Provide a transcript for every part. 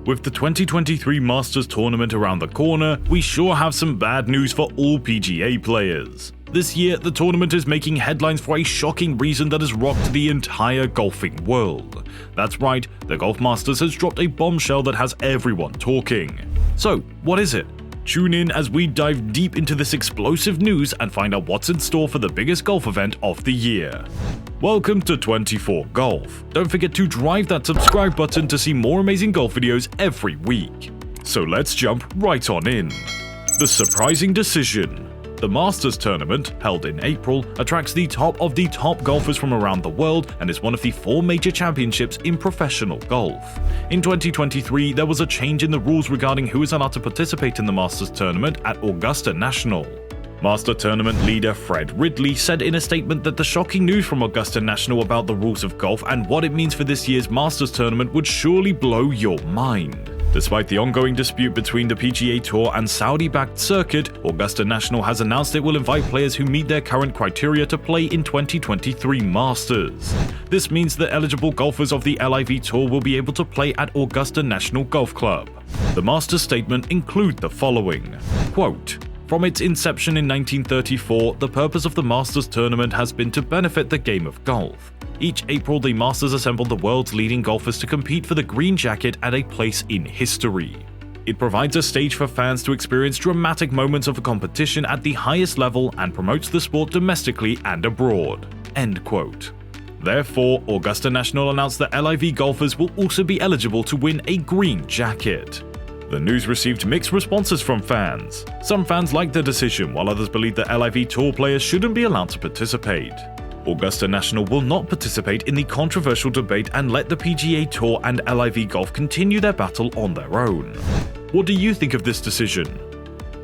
With the 2023 Masters tournament around the corner, we sure have some bad news for all PGA players. This year, the tournament is making headlines for a shocking reason that has rocked the entire golfing world. That's right, the Golf Masters has dropped a bombshell that has everyone talking. So, what is it? Tune in as we dive deep into this explosive news and find out what's in store for the biggest golf event of the year. Welcome to 24 Golf. Don't forget to drive that subscribe button to see more amazing golf videos every week. So let's jump right on in. The surprising decision. The Masters tournament, held in April, attracts the top of the top golfers from around the world and is one of the 4 major championships in professional golf. In 2023, there was a change in the rules regarding who is allowed to participate in the Masters tournament at Augusta National. Master Tournament leader Fred Ridley said in a statement that the shocking news from Augusta National about the rules of golf and what it means for this year's Masters tournament would surely blow your mind. Despite the ongoing dispute between the PGA Tour and Saudi-backed circuit, Augusta National has announced it will invite players who meet their current criteria to play in 2023 Masters. This means that eligible golfers of the LIV Tour will be able to play at Augusta National Golf Club. The Masters statement include the following, quote, "From its inception in 1934, the purpose of the Masters tournament has been to benefit the game of golf. Each April, the Masters assembled the world's leading golfers to compete for the green jacket at a place in history. It provides a stage for fans to experience dramatic moments of a competition at the highest level and promotes the sport domestically and abroad." End quote. Therefore, Augusta National announced that LIV golfers will also be eligible to win a green jacket. The news received mixed responses from fans. Some fans liked the decision, while others believe that LIV Tour players shouldn't be allowed to participate. Augusta National will not participate in the controversial debate and let the PGA Tour and LIV Golf continue their battle on their own. What do you think of this decision?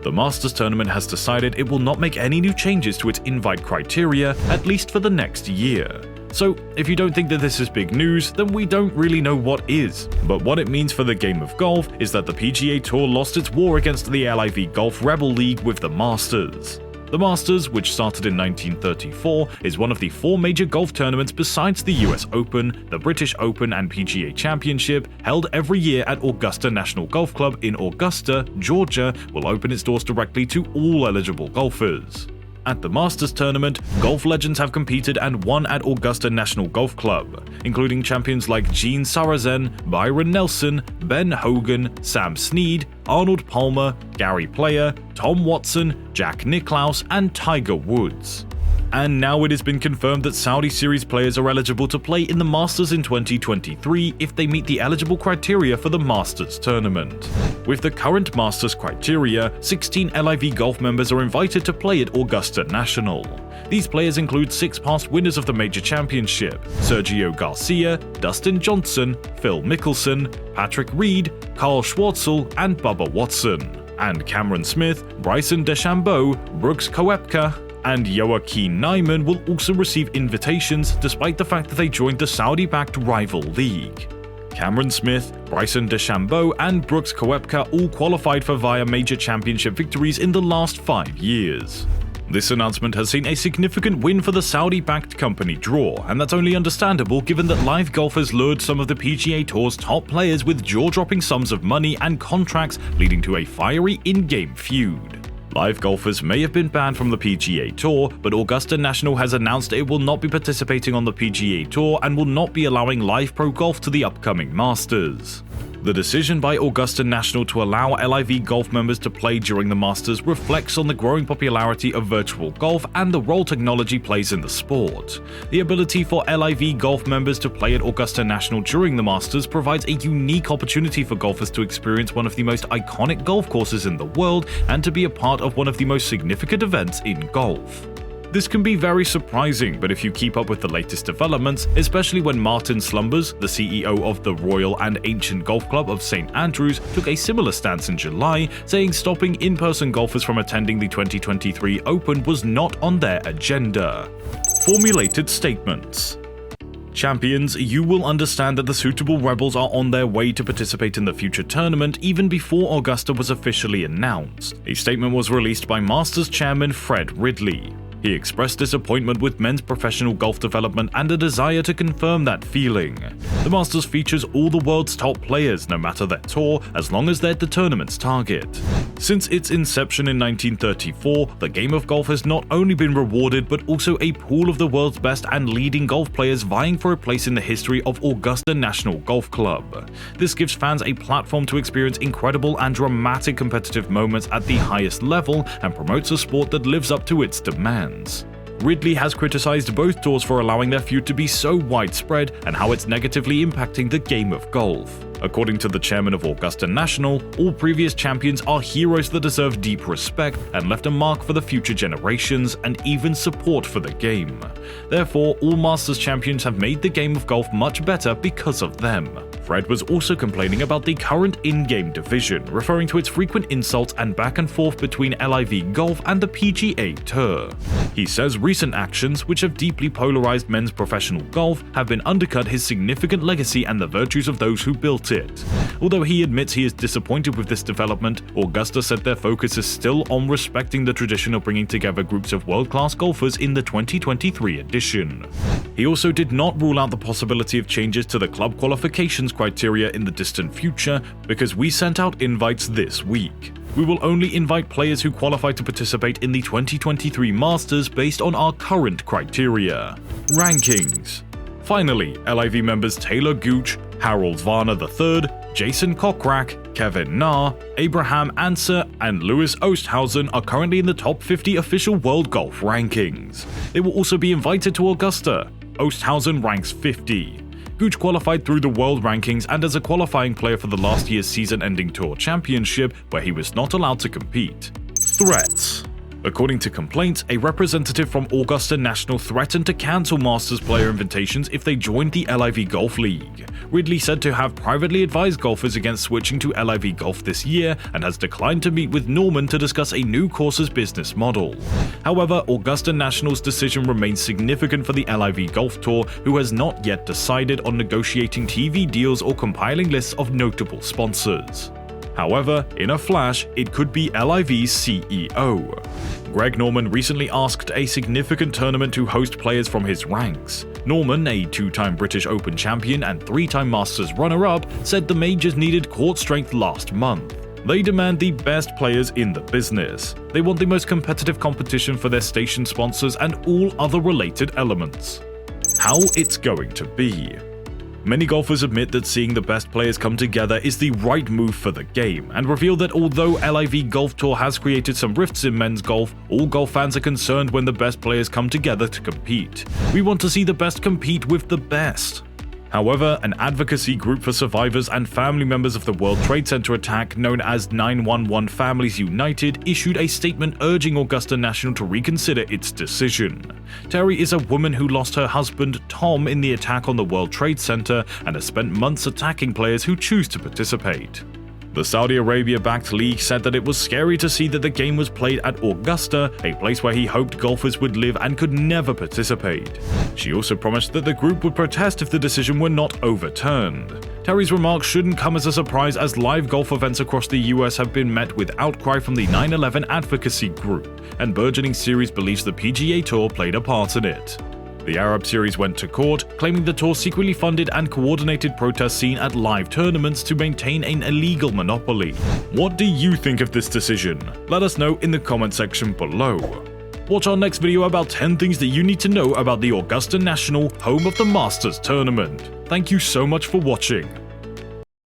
The Masters tournament has decided it will not make any new changes to its invite criteria, at least for the next year. So, if you don't think that this is big news, then we don't really know what is. But what it means for the game of golf is that the PGA Tour lost its war against the LIV Golf Rebel League with the Masters. The Masters, which started in 1934, is one of the 4 major golf tournaments besides the US Open, the British Open and PGA Championship, held every year at Augusta National Golf Club in Augusta, Georgia, will open its doors directly to all eligible golfers. At the Masters tournament, golf legends have competed and won at Augusta National Golf Club, including champions like Gene Sarazen, Byron Nelson, Ben Hogan, Sam Snead, Arnold Palmer, Gary Player, Tom Watson, Jack Nicklaus, and Tiger Woods. And now it has been confirmed that Saudi Series players are eligible to play in the Masters in 2023 if they meet the eligible criteria for the Masters tournament. With the current Masters criteria, 16 LIV Golf members are invited to play at Augusta National. These players include 6 past winners of the major championship: Sergio Garcia, Dustin Johnson, Phil Mickelson, Patrick Reed, Carl Schwartzel, and Bubba Watson. And Cameron Smith, Bryson DeChambeau, Brooks Koepka, and Joaquin Niemann will also receive invitations despite the fact that they joined the Saudi-backed rival league. Cameron Smith, Bryson DeChambeau, and Brooks Koepka all qualified for VIA major championship victories in the last 5 years. This announcement has seen a significant win for the Saudi-backed company Draw, and that's only understandable given that LIV Golf has lured some of the PGA Tour's top players with jaw-dropping sums of money and contracts, leading to a fiery in-game feud. LIV golfers may have been banned from the PGA Tour, but Augusta National has announced it will not be participating on the PGA Tour and will not be allowing live pro golf to the upcoming Masters. The decision by Augusta National to allow LIV Golf members to play during the Masters reflects on the growing popularity of virtual golf and the role technology plays in the sport. The ability for LIV Golf members to play at Augusta National during the Masters provides a unique opportunity for golfers to experience one of the most iconic golf courses in the world and to be a part of one of the most significant events in golf. This can be very surprising, but if you keep up with the latest developments, especially when Martin Slumbers, the CEO of the Royal and Ancient Golf Club of St. Andrews, took a similar stance in July, saying stopping in-person golfers from attending the 2023 Open was not on their agenda. Formulated statements. Champions, you will understand that the suitable rebels are on their way to participate in the future tournament even before Augusta was officially announced. A statement was released by Masters chairman Fred Ridley. He expressed disappointment with men's professional golf development and a desire to confirm that feeling. The Masters features all the world's top players, no matter their tour, as long as they're the tournament's target. Since its inception in 1934, the game of golf has not only been rewarded but also a pool of the world's best and leading golf players vying for a place in the history of Augusta National Golf Club. This gives fans a platform to experience incredible and dramatic competitive moments at the highest level and promotes a sport that lives up to its demands. Ridley has criticized both tours for allowing their feud to be so widespread and how it's negatively impacting the game of golf. According to the chairman of Augusta National, all previous champions are heroes that deserve deep respect and left a mark for the future generations and even support for the game. Therefore, all Masters champions have made the game of golf much better because of them. Fred was also complaining about the current in-game division, referring to its frequent insults and back and forth between LIV Golf and the PGA Tour. He says recent actions, which have deeply polarized men's professional golf, have been undercut his significant legacy and the virtues of those who built it. Although he admits he is disappointed with this development, Augusta said their focus is still on respecting the tradition of bringing together groups of world-class golfers in the 2023 edition. He also did not rule out the possibility of changes to the club qualifications criteria in the distant future because we sent out invites this week. We will only invite players who qualify to participate in the 2023 Masters based on our current criteria. Rankings. Finally, LIV members Taylor Gooch, Harold Varner III, Jason Kokrak, Kevin Na, Abraham Anser, and Louis Oosthuizen are currently in the top 50 official world golf rankings. They will also be invited to Augusta. Oosthuizen ranks 50. Gooch qualified through the world rankings and as a qualifying player for the last year's season-ending tour championship, where he was not allowed to compete. Threats. According to complaints, a representative from Augusta National threatened to cancel Masters player invitations if they joined the LIV Golf League. Ridley said to have privately advised golfers against switching to LIV Golf this year and has declined to meet with Norman to discuss a new course's business model. However, Augusta National's decision remains significant for the LIV Golf Tour, who has not yet decided on negotiating TV deals or compiling lists of notable sponsors. However, in a flash, it could be LIV's CEO. Greg Norman recently asked a significant tournament to host players from his ranks. Norman, a two-time British Open champion and three-time Masters runner-up, said the majors needed court strength last month. They demand the best players in the business. They want the most competitive competition for their station sponsors and all other related elements. How it's going to be. Many golfers admit that seeing the best players come together is the right move for the game, and reveal that although LIV Golf Tour has created some rifts in men's golf, all golf fans are concerned when the best players come together to compete. We want to see the best compete with the best. However, an advocacy group for survivors and family members of the World Trade Center attack known as 911 Families United issued a statement urging Augusta National to reconsider its decision. Terry is a woman who lost her husband, Tom, in the attack on the World Trade Center and has spent months attacking players who choose to participate. The Saudi Arabia-backed league said that it was scary to see that the game was played at Augusta, a place where he hoped golfers would live and could never participate. She also promised that the group would protest if the decision were not overturned. Terry's remarks shouldn't come as a surprise, as live golf events across the US have been met with outcry from the 9/11 advocacy group, and burgeoning series believes the PGA Tour played a part in it. The Arab Series went to court, claiming the tour secretly funded and coordinated protests seen at live tournaments to maintain an illegal monopoly. What do you think of this decision? Let us know in the comment section below. Watch our next video about 10 things that you need to know about the Augusta National, home of the Masters tournament. Thank you so much for watching.